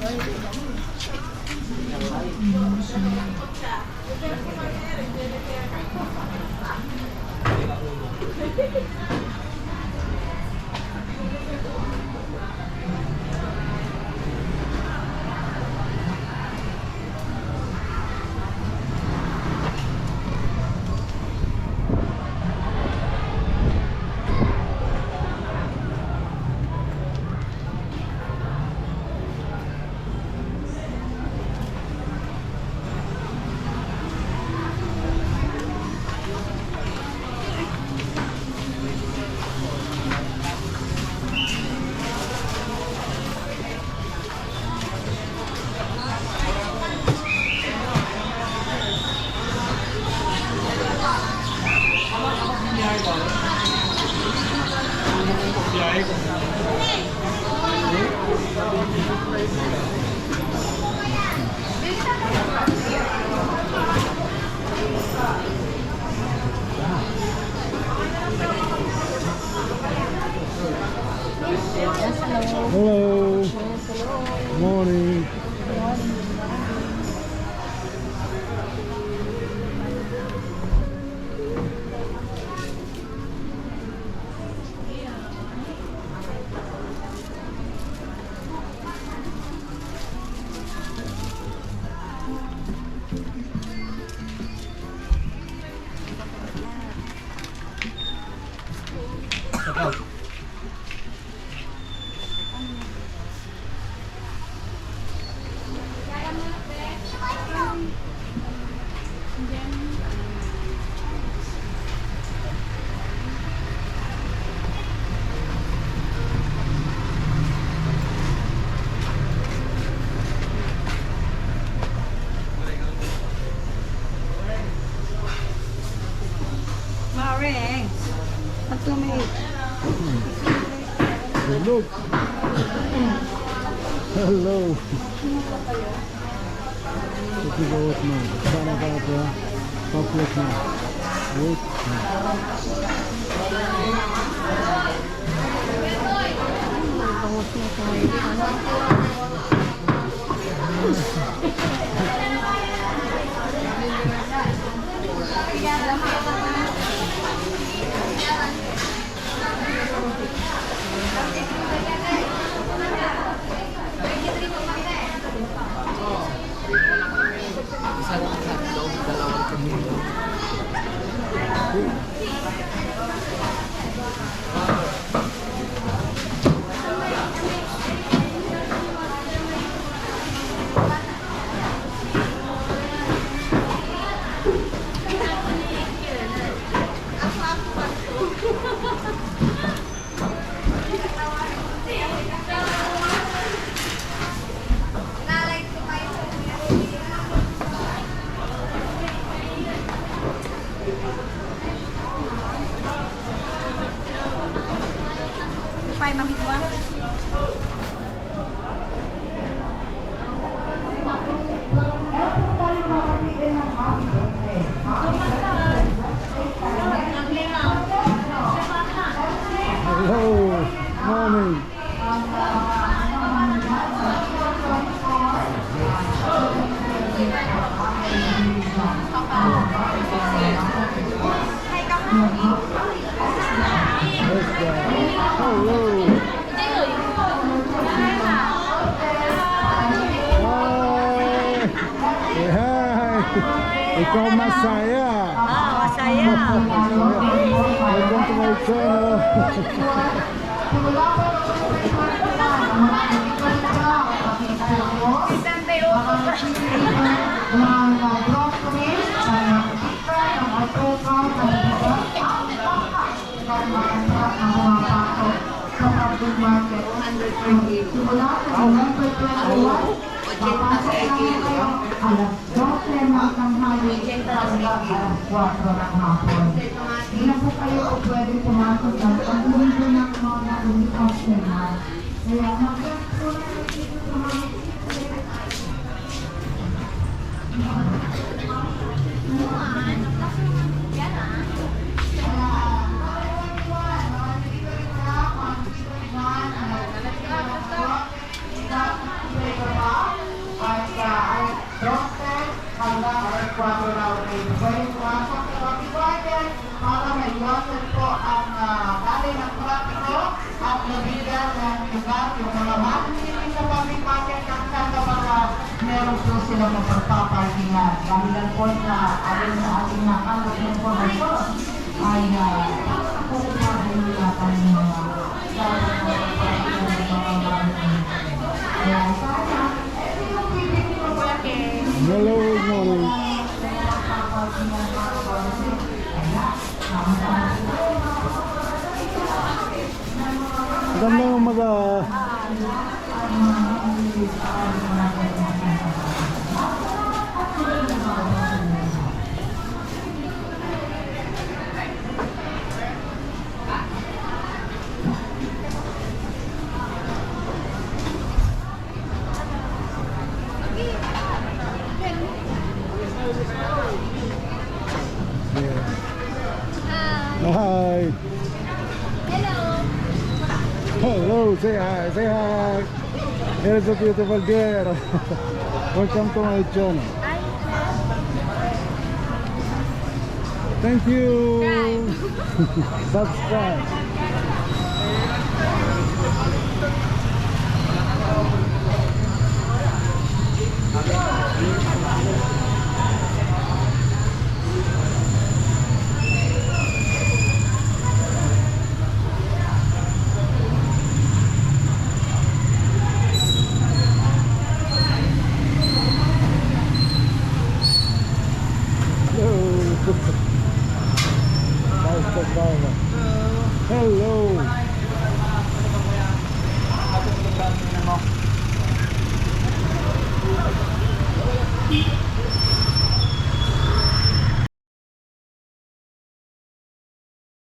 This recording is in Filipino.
Hello. Morning. Maring. At lumit. Hello. Hello. Pagkigaot mo. Sana ka ito. Complex na. Wait. Bangus na tayo. Pai mahigwa. Hello. Morning. Hello. Hi. Ikaw masaya. Masaya. Welcome to my channel. Alas 12 ng tanghali hanggang alas 4 ng hapon. Hindi na po kayo o pwede pumasok at pagtuloy po ng mga uniform nila. Kaya mag-get po na dito sa mga Thank you. po sila magpagpaparkingan. Dahil po sa aling sa ating nakalap ng informasyon ay pupunta din natin yung mga kaya sana, yung pwede nyo po Hello, good morning. Magandang umaga. Hi. Hello, say hi, say hi. Here's a beautiful girl. Welcome to my channel. Thank you. Subscribe.